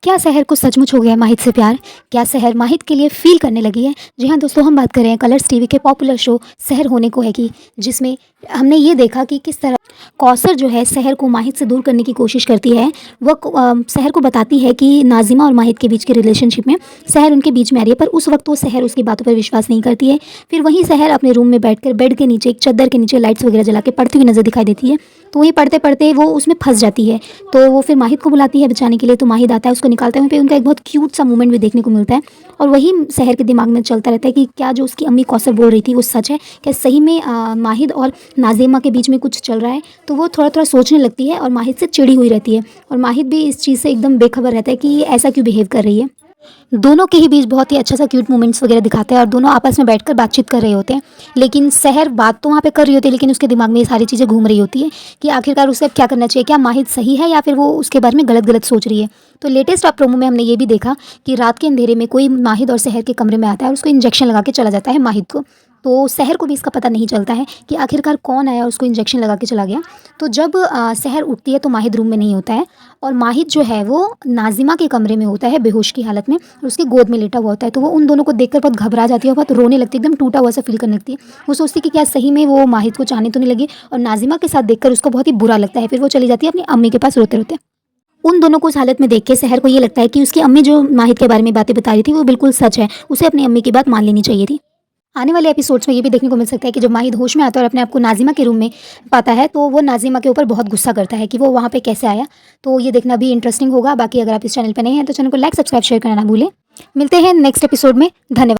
क्या सहर को सचमुच हो गया है माहिद से प्यार? क्या सहर माहिद के लिए फ़ील करने लगी है? जी हाँ दोस्तों, हम बात कर रहे हैं कलर्स टीवी के पॉपुलर शो सहर होने को है की, जिसमें हमने ये देखा कि किस तरह कौसर जो है सहर को माहिद से दूर करने की कोशिश करती है। वह सहर को बताती है कि नाज़िमा और माहिद के बीच के रिलेशनशिप में सहर उनके बीच में आ रही है, पर उस वक्त वो सहर उसकी बातों पर विश्वास नहीं करती है। फिर वहीं सहर अपने रूम में बैठकर बेड के नीचे एक चद्दर के नीचे लाइट्स वगैरह जला के पढ़ती हुई नज़र दिखाई देती है। तो वहीं पढ़ते पढ़ते वो उसमें फंस जाती है। तो वो फिर माहिद को बुलाती है बचाने के लिए, तो माहिद आता है, उसको निकालता है। वहीं पे उनका एक बहुत क्यूट सा मोमेंट भी देखने को मिलता है। और वही सहर के दिमाग में चलता रहता है कि क्या जो उसकी अम्मी कौसर बोल रही थी वो सच है, क्या सही में माहिद और नाज़िमा के बीच में कुछ चल रहा है। तो वो थोड़ा थोड़ा सोचने लगती है और माहिद से चिड़ी हुई रहती है। और माहिद भी इस चीज़ से एकदम बेखबर रहता है कि ये ऐसा क्यों बिहेव कर रही है। दोनों के ही बीच बहुत ही अच्छा सा क्यूट मोमेंट्स वगैरह दिखाते हैं और दोनों आपस में बैठकर बातचीत कर रहे होते हैं। लेकिन सहर बात तो वहाँ पे कर रही होती है, लेकिन उसके दिमाग में ये सारी चीज़ें घूम रही होती है कि आखिरकार उसे अब क्या करना चाहिए, क्या माहिद सही है या फिर वो उसके बारे में गलत गलत सोच रही है। तो लेटेस्ट आप प्रोमो में हमने ये भी देखा कि रात के अंधेरे में कोई माहिद और सहर के कमरे में आता है और उसको इंजेक्शन लगा के चला जाता है माहिद को। तो सहर को भी इसका पता नहीं चलता है कि आखिरकार कौन आया और उसको इंजेक्शन लगा के चला गया। तो जब सहर उठती है तो माहिद रूम में नहीं होता है और माहिद जो है वो नाज़िमा के कमरे में होता है बेहोश की हालत में और उसके गोद में लेटा हुआ होता है। तो वो उन दोनों को देखकर बहुत घबरा जाती है और बहुत रोने लगती है, एकदम टूटा हुआ सा फील करने लगती है। वो सोचती है कि क्या सही में वो माहिद को चाहने तो नहीं लगी, और नाज़िमा के साथ देखकर उसको बहुत ही बुरा लगता है। फिर वो चली जाती है अपनी अम्मी के पास रोते रोते। उन दोनों को उस हालत में देख के सहर को ये लगता है कि उसकी अम्मी जो माहिद के बारे में बातें बता रही थी वो बिल्कुल सच है, उसे अपनी अम्मी की बात मान लेनी चाहिए थी। आने वाले एपिसोड्स में ये भी देखने को मिल सकता है कि जब माहिद होश में आता है और अपने आप को नाज़िमा के रूम में पाता है, तो वो नाज़िमा के ऊपर बहुत गुस्सा करता है कि वो वहाँ पे कैसे आया। तो ये देखना भी इंटरेस्टिंग होगा। बाकी अगर आप इस चैनल पर नए हैं तो चैनल को लाइक, सब्सक्राइब, शेयर करना ना भूलें। मिलते हैं नेक्स्ट एपिसोड में। धन्यवाद।